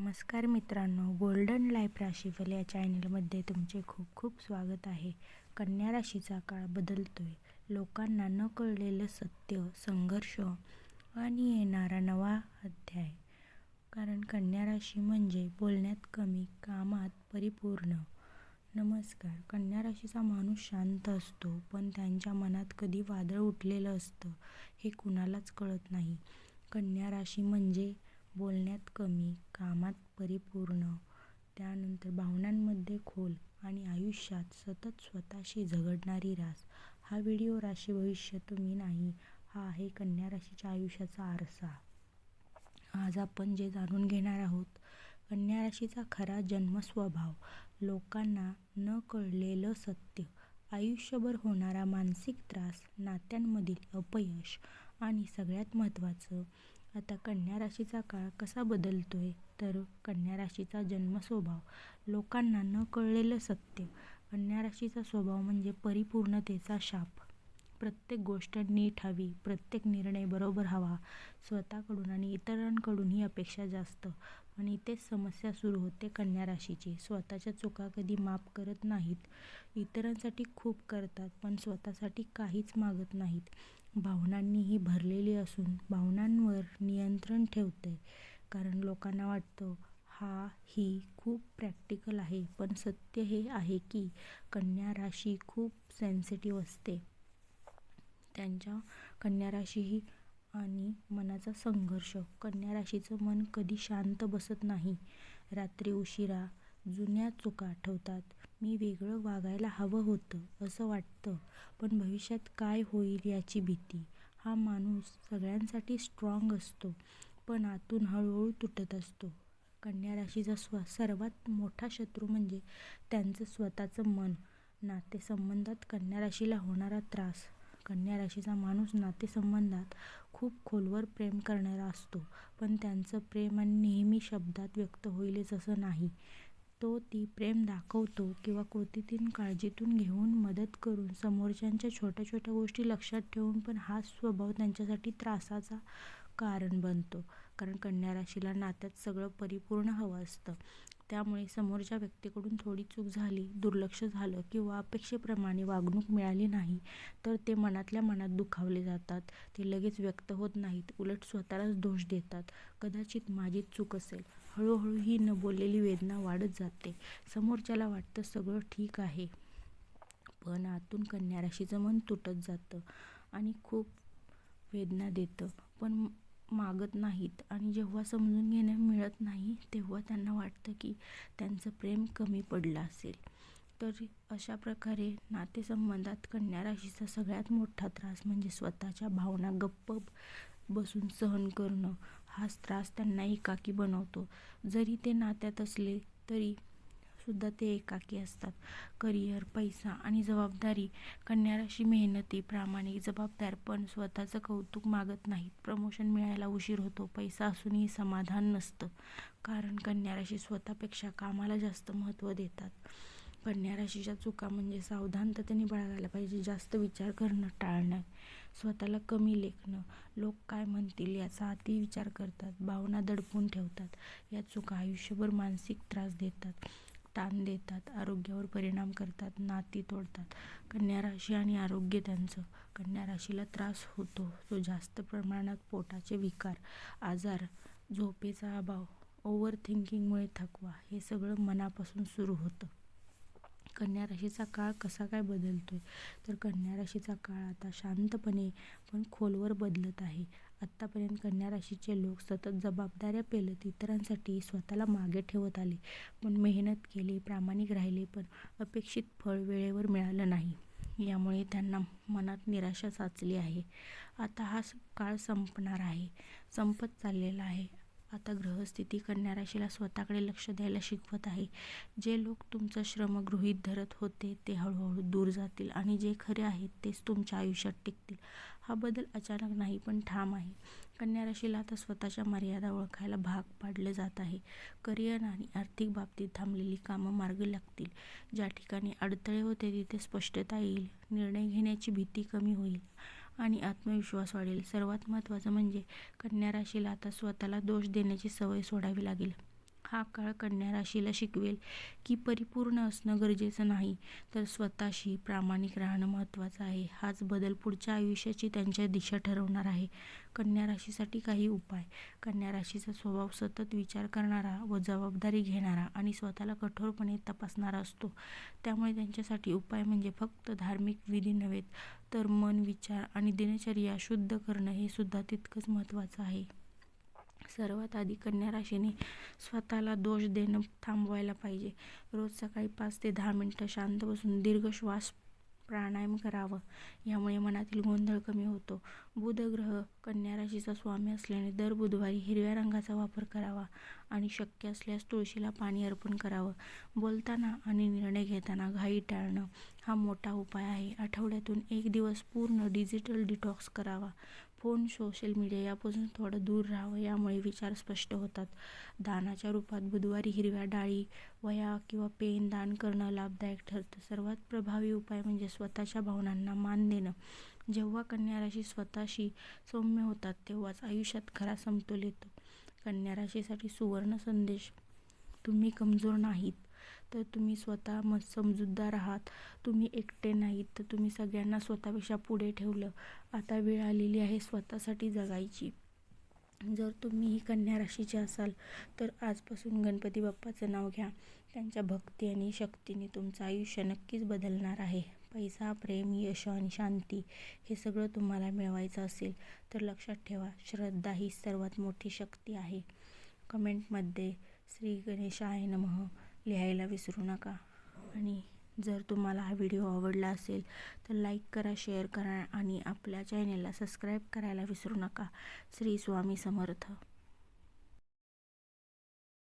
नमस्कार मित्रांनो, golden life राशीफल या चॅनलमध्ये तुमचे खूप खूप स्वागत आहे. कन्या राशीचा काळ बदलतोय. लोकांना न कळलेलं सत्य, संघर्ष आणि येणारा नवा अध्याय. कारण कन्या राशी म्हणजे बोलण्यात कमी, कामात परिपूर्ण. नमस्कार. कन्या राशीचा माणूस शांत असतो, पण त्यांच्या मनात कधी वादळ उठलेलं असतं हे कुणालाच कळत नाही. कन्या राशी म्हणजे बोलण्यात कमी, कामात परिपूर्ण, त्यानंतर भावनांमध्ये खोल आणि आयुष्यात सतत स्वतःशी झगडणारी रास. हा व्हिडिओ राशी भविष्य तुम्ही नाही, हा आहे कन्या राशीच्या आयुष्याचा आरसा. आज आपण जे जाणून घेणार आहोत, कन्या राशीचा खरा जन्मस्वभाव, लोकांना न कळलेलं सत्य, आयुष्यभर होणारा मानसिक त्रास, नात्यांमधील अपयश आणि सगळ्यात महत्त्वाचं, आता कन्या राशीचा काळ कसा बदलतोय. तर कन्या राशीचा जन्मस्वभाव, लोकांना न कळलेलं सत्य. कन्या राशीचा स्वभाव म्हणजे परिपूर्णतेचा शाप. प्रत्येक गोष्ट नीट हवी, प्रत्येक निर्णय बरोबर हवा, स्वतःकडून आणि इतरांकडून ही अपेक्षा जास्त. पण इथेच समस्या सुरू होते कन्या राशीची. स्वतःच्या चुका कधी माफ करत नाहीत. इतरांसाठी खूप करतात, पण स्वतःसाठी काहीच मागत नाहीत. भावनांनीही भरलेली असून भावनांवर नियंत्रण ठेवते. कारण लोकांना वाटतं ही खूप प्रॅक्टिकल आहे, पण सत्य हे आहे की कन्या राशी खूप सेन्सिटिव्ह असते. त्यांच्या कन्या राशी आणि मनाचा संघर्ष. कन्या राशीचं मन कधी शांत बसत नाही. रात्री उशिरा जुन्या चुका आठवतात. मी वेगळं वागायला हवं होतं असं वाटतं, पण भविष्यात काय होईल याची भीती. हा माणूस सगळ्यांसाठी स्ट्रॉंग असतो, पण आतून हळूहळू तुटत असतो. कन्या राशीचा सर्वात मोठा शत्रू म्हणजे त्यांचं स्वतःचं मन. नातेसंबंधात कन्या राशीला होणारा त्रास. कन्या राशीचा माणूस नातेसंबंधात खूप खोलवर प्रेम करणारा असतो, पण त्यांचं प्रेम नेहमी शब्दात व्यक्त होईलच असं नाही. ती प्रेम दाखवतो किंवा कृतीतून, काळजीतून घेऊन, मदत करून, समोरच्यांच्या छोट्या छोट्या गोष्टी लक्षात ठेवून, पण हाच स्वभाव त्यांच्यासाठी त्रासाचा कारण बनतो. कारण कन्या राशीला नात्यात सगळं परिपूर्ण हवं असतं. त्यामुळे समोरच्या व्यक्तीकडून थोडी चूक झाली, दुर्लक्ष झालं किंवा अपेक्षेप्रमाणे वागणूक मिळाली नाही, तर ते मनातल्या मनात दुखावले जातात. ते लगेच व्यक्त होत नाहीत, उलट स्वतःलाच दोष देतात. कदाचित माझीच चूक असेल. हळूहळू ही न बोललेली वेदना वाढत जाते. समोरच्याला वाटतं सगळं ठीक आहे, पण आतून कन्या राशीचं मन तुटत जातं आणि खूप वेदना देतं, पण मागत नाहीत. आणि जेव्हा समजून घेणं मिळत नाही, तेव्हा त्यांना वाटतं की त्यांचं प्रेम कमी पडलं असेल. तर अशा प्रकारे नातेसंबंधात कन्या राशीचा सगळ्यात मोठा त्रास म्हणजे स्वतःच्या भावना गप्प बसून सहन करणं. हाच त्रास त्यांना एकाकी बनवतो. जरी ते नात्यात असले तरी सुद्धा ते एकाकी असतात. करिअर, पैसा आणि जबाबदारी. कन्या राशी मेहनती, प्रामाणिक, जबाबदार, पण स्वतःचं कौतुक मागत नाहीत. प्रमोशन मिळायला उशीर होतो, पैसा असूनही समाधान नसतं, कारण कन्या राशी स्वतःपेक्षा कामाला जास्त महत्त्व देतात. कन्या राशीच्या चुका म्हणजे सावधानतेने बाळगायला पाहिजे. जास्त विचार करणं टाळणं, स्वतःला कमी लेखणं, लोक काय म्हणतील याचा अति विचार करतात, भावना दडपून ठेवतात. या चुका आयुष्यभर मानसिक त्रास देतात, ताण देतात, आरोग्यावर परिणाम करतात, नाती तोडतात. कन्या राशी आणि आरोग्य त्यांचं. कन्या राशीला त्रास होतो तो जास्त प्रमाणात पोटाचे विकार, आजार, झोपेचा अभाव, ओव्हर थिंकिंगमुळे थकवा, हे सगळं मनापासून सुरू होतं. कन्या राशीचा काळ कसा काय बदलतोय. तर कन्या राशीचा काळ आता शांतपणे पण खोलवर बदलत आहे. आत्तापर्यंत कन्या राशीचे लोक सतत जबाबदाऱ्या पेलत इतरांसाठी स्वतःला मागे ठेवत आले, पण मेहनत केली, प्रामाणिक राहिले, पण अपेक्षित फळ वेळेवर मिळालं नाही. यामुळे त्यांना मनात निराशा साचली आहे. आता हा काळ संपणार आहे, संपत चाललेला आहे. आता ग्रहस्थिती कन्या राशीला स्वतःकडे लक्ष द्यायला शिकवत आहे. जे लोक तुमचं श्रम गृहीत धरत होते ते हळूहळू दूर जातील आणि जे खरे आहेत तेच तुमच्या आयुष्यात टिकतील. हा बदल अचानक नाही, पण ठाम आहे. कन्या राशीला आता स्वतःच्या मर्यादा ओळखायला भाग पाडले जात आहे. करिअर आणि आर्थिक बाबतीत थांबलेली कामं मार्गी लागतील. ज्या ठिकाणी अडथळे होते तिथे स्पष्टता येईल. निर्णय घेण्याची भीती कमी होईल आणि आत्मविश्वास वाढेल. सर्वात महत्त्वाचं म्हणजे कन्या राशीला आता स्वतःला दोष देण्याची सवय सोडावी लागेल. हा काळ कन्या राशीला शिकवेल की परिपूर्ण असणं गरजेचं नाही, तर स्वतःशी प्रामाणिक राहणं महत्त्वाचं आहे. हाच बदल पुढच्या आयुष्याची त्यांच्या दिशा ठरवणार आहे. कन्या राशीसाठी काही उपाय. कन्या राशीचा स्वभाव सतत विचार करणारा व जबाबदारी घेणारा आणि स्वतःला कठोरपणे तपासणारा असतो. त्यामुळे त्यांच्यासाठी उपाय म्हणजे फक्त धार्मिक विधी नव्हेत, तर मन, विचार आणि दिनचर्या शुद्ध करणं हे सुद्धा तितकंच महत्त्वाचं आहे. सर्वात आधी कन्या राशीने स्वतःला दोष देणं थांबवायला पाहिजे. रोज सकाळी 5 ते 10 मिनिटं शांत बसून दीर्घ श्वास, प्राणायाम करावं. यामुळे मनातील गोंधळ कमी होतो. बुध ग्रह कन्या राशीचा स्वामी असल्याने दर बुधवारी हिरव्या रंगाचा वापर करावा आणि शक्य असल्यास तुळशीला पाणी अर्पण करावं. बोलताना आणि निर्णय घेताना घाई टाळणं हा मोठा उपाय आहे. आठवड्यातून 1 दिवस पूर्ण डिजिटल डिटॉक्स करावा. फोन, सोशल मीडिया यापासून थोडं दूर राहावं. यामुळे विचार स्पष्ट होतात. दानाच्या रूपात बुधवारी हिरव्या डाळी, वह्या किंवा पेन दान करणं लाभदायक ठरतं. सर्वात प्रभावी उपाय म्हणजे स्वतःच्या भावनांना मान देणं. जेव्हा कन्या राशी स्वतःशी सौम्य होतात तेव्हाच आयुष्यात खरा समतोल येतो. कन्या राशीसाठी सुवर्ण संदेश. तुम्ही कमजोर नाहीत, तर तुम्ही स्वतः समजूतदार आहात. तुम्ही एकटे नाहीत, तर तुम्ही सगळ्यांना स्वतःपेक्षा पुढे ठेवलं. आता वेळ आलेली आहे स्वतःसाठी जगायची. जर तुम्हीही कन्या राशीचे असाल तर आजपासून गणपती बाप्पाचं नाव घ्या. त्यांच्या भक्ती आणि शक्तीने तुमचं आयुष्य नक्कीच बदलणार आहे. पैसा, प्रेम, यश आणि शांती हे सगळं तुम्हाला मिळवायचं असेल तर लक्षात ठेवा, श्रद्धा ही सर्वात मोठी शक्ती आहे. कमेंटमध्ये श्री गणेशाय नमः लिहायला विसरू नका. आणि जर तुम्हाला हा व्हिडिओ आवडला असेल तर लाईक करा, शेअर करा आणि आपल्या चॅनेलला सबस्क्राईब करायला विसरू नका. श्री स्वामी समर्थ.